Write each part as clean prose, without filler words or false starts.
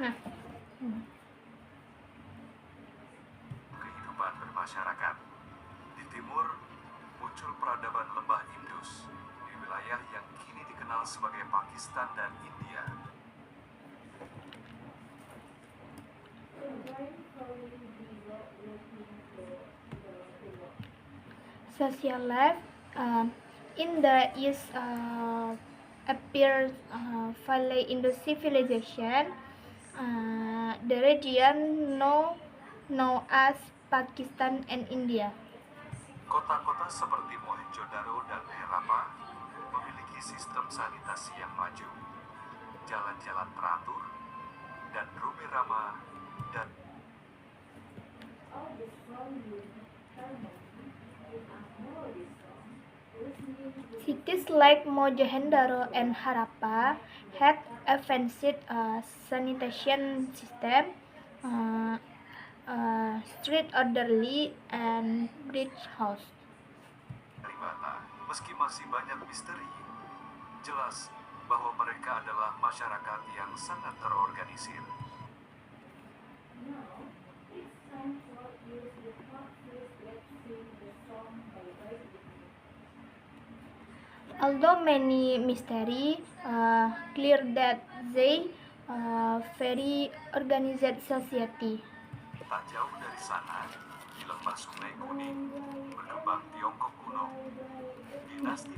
Nah, kehidupan bermasyarakat. Di timur, muncul peradaban lembah Indus di wilayah yang kini dikenal sebagai Pakistan dan India. social life in the east appears Valley Indus civilization, the region now as Pakistan and India. Kota-kota seperti Mohenjo-daro dan Harappa memiliki sistem sanitasi yang maju, jalan-jalan teratur, dan rumah ramah dan Cities like Mohenjo-daro and Harappa had advanced sanitation system, uh, street orderly, and bridge house. Kalibata. Meski masih banyak misteri, jelas bahwa mereka adalah masyarakat yang sangat terorganisir. Although many mystery, clear that they very organized society. Tak jauh dari sana, di lembah Sungai Kuning, berkembang Tiongkok kuno. Dinasti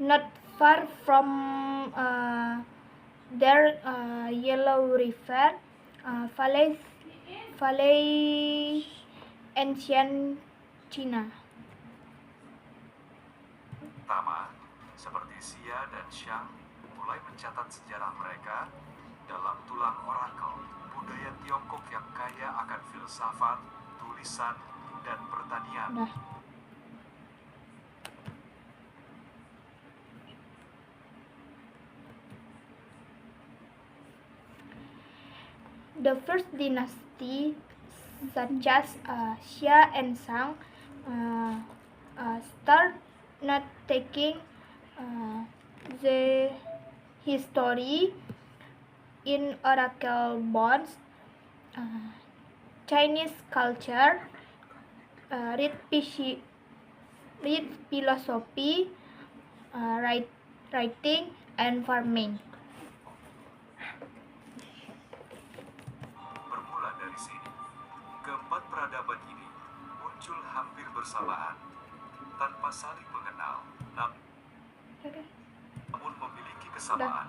Not far from their Yellow River, Valley ancient China. pertama, seperti Xia dan Shang, mulai mencatat sejarah mereka dalam tulang orakel, budaya Tiongkok yang kaya akan filsafat, tulisan, dan pertanian. Nah. The first dynasty, such as Xia and Shang, start not taking the history in oracle bonds, Chinese culture, read philosophy, writing, and farming. Bermula dari sini, keempat peradaban ini muncul hampir bersamaan, tanpa saling mengenal, namun memiliki kesamaan.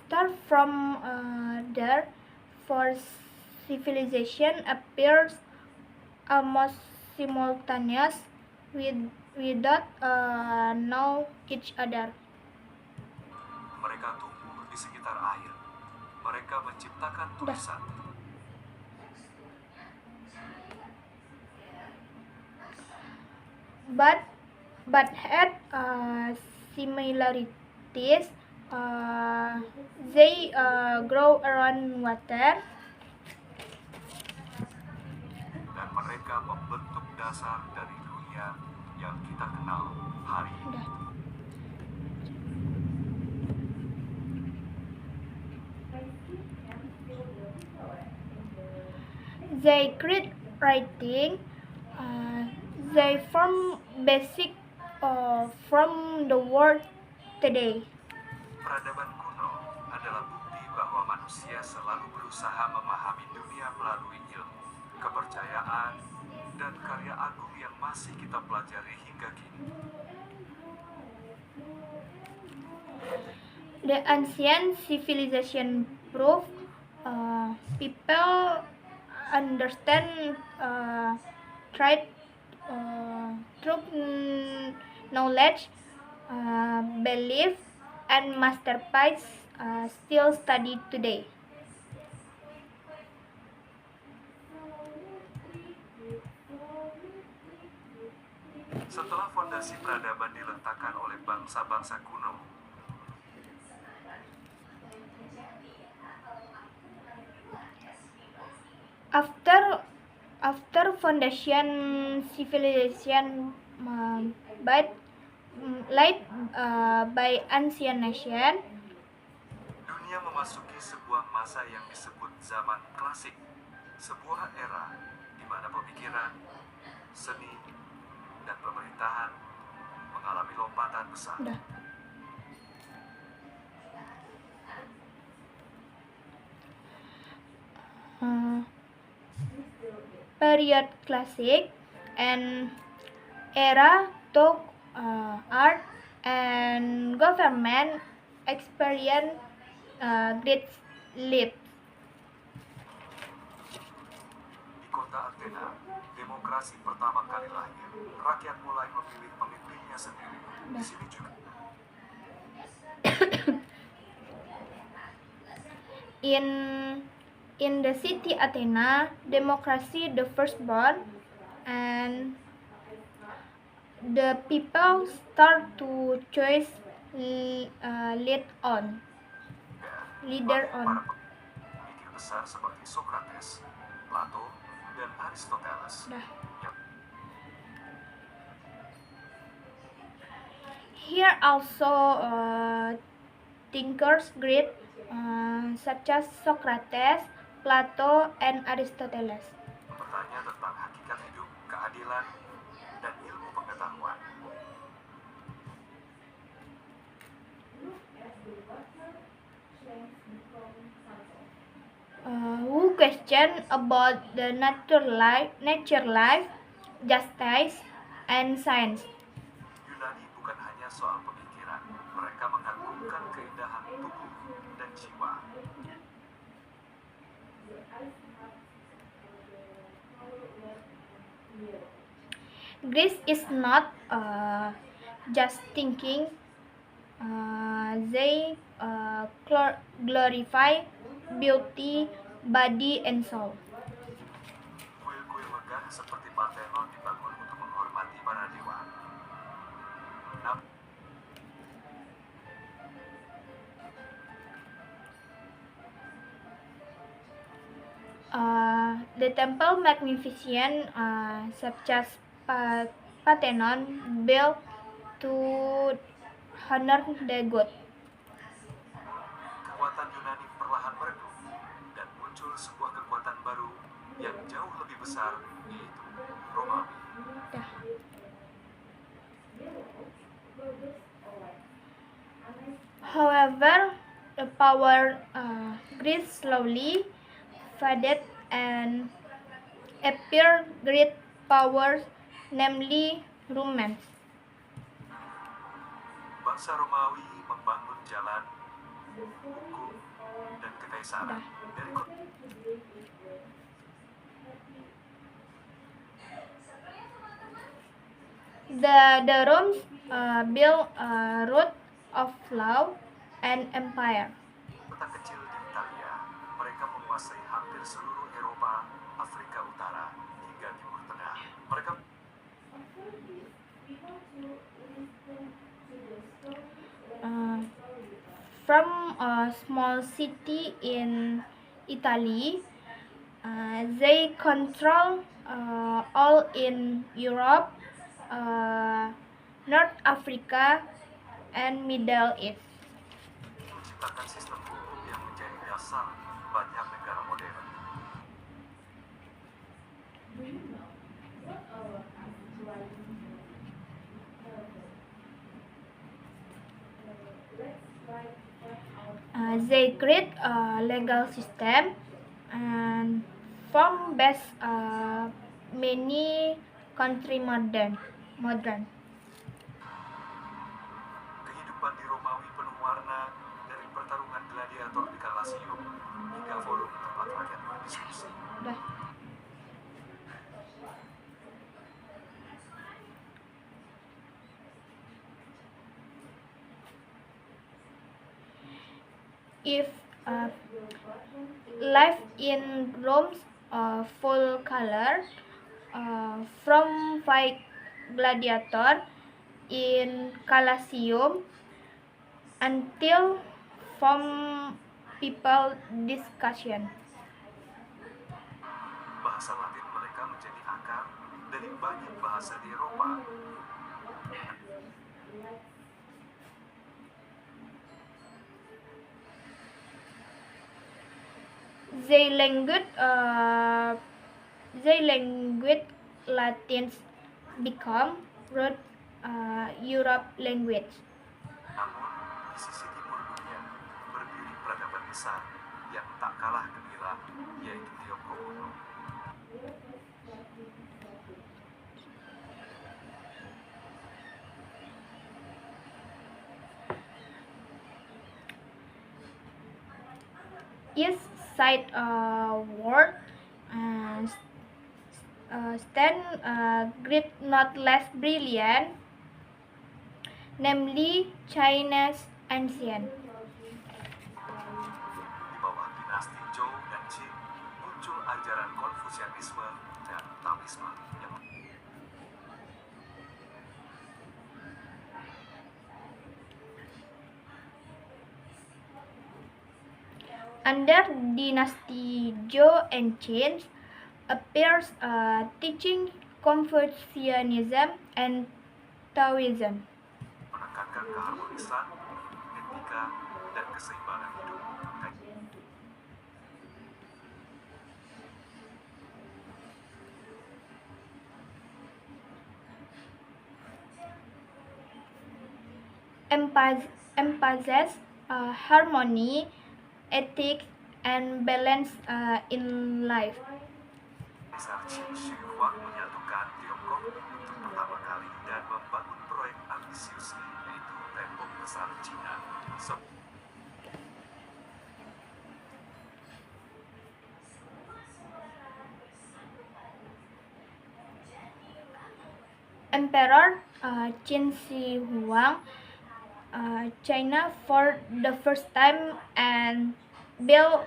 Start from there, for civilization appears almost simultaneous without know each other. Mereka tumbuh di sekitar air. Mereka menciptakan tulisan. But had similarities. They grow around water. Dan mereka membentuk dasar dari dunia yang kita kenal hari ini. They create writing. They form basic from the world today. Peradaban kuno adalah bukti bahwa manusia selalu berusaha memahami dunia melalui ilmu, kepercayaan, dan karya agung yang masih kita pelajari hingga kini. The ancient civilization prove people understand through knowledge, belief, and masterpiece still studied today. Setelah fondasi peradaban diletakkan oleh bangsa-bangsa kuno, After After foundation civilization by laid by ancient nation, Dunia memasuki sebuah masa yang disebut zaman klasik, sebuah era di mana pemikiran, seni, dan pemerintahan mengalami lompatan besar. udah. Period classic and era took art and government experience great leaps. Di kota Athena, demokrasi pertama kali lahir. Rakyat mulai memilih pemimpinnya sendiri. Di sini juga In the city Athena, democracy the firstborn, and the people start to choose leader on. para pemikir besar seperti Socrates, Plato, dan Aristoteles. Dah. Yang Here also thinkers great such as Socrates, Plato, and Aristoteles. bertanya tentang hakikat hidup, keadilan, dan ilmu pengetahuan. Who question about the nature life, justice, and science. Yunani bukan hanya soal pemikiran, mereka mengagungkan keindahan tubuh dan jiwa. Greece is not just thinking, they glorify beauty, body, and soul. Kuil-kuil megah seperti Parthenon dibangun untuk menghormati para dewa. The temple magnificent, such as Parthenon, built to honor the god. Kekuatan Yunani perlahan meredup dan muncul sebuah kekuatan baru yang jauh lebih besar, yaitu Romawi. However, the power grew slowly faded and appeared great powers, namely Romans. Bangsa Romawi membangun jalan, hukum, dan kekaisaran dari kota. The Romans built a root of law and empire. Kota kecil di Italia, mereka menguasai hampir seluruh Eropa, Afrika Utara, hingga Timur Tengah. Mereka from a small city in Italy, they control all in Europe, North Africa, and Middle East. menciptakan sistem hukum yang menjadi dasar banyak negara modern. They create a legal system and form best many country modern. Kehidupan di Romawi penuh warna, dari pertarungan gladiator di Colosseum hingga forum tempat rakyat berdiskusi. If life in Rome's full color, from fight gladiator in Colosseum until from people discussion. Bahasa Latin mereka dari banyak bahasa di Eropa. The language Latins become root Europe language. Namun, di sisi timur dunia, berdiri peradaban besar yang tak kalah gemilang, yaitu Tiongkok kuno. East side world stand great not less brilliant, namely China's ancient. Di bawah dinasti Zhou dan Qing, muncul ajaran Konfusianisme dan Taoisme yang Under dynasty Zhou and Qin appears teaching Confucianism and Taoism. menekankan keharmonisan, etika, dan keseimbangan hidup. Emphasizes harmony, ethics, and balance in life. Kaisar Qin Shi Huang menyatukan Tiongkok untuk pertama kali dan membangun proyek ambisius yaitu Tembok Besar Cina. Emperor Qin Shi Huang China for the first time and built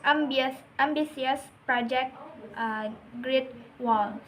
ambitious project Great Walls.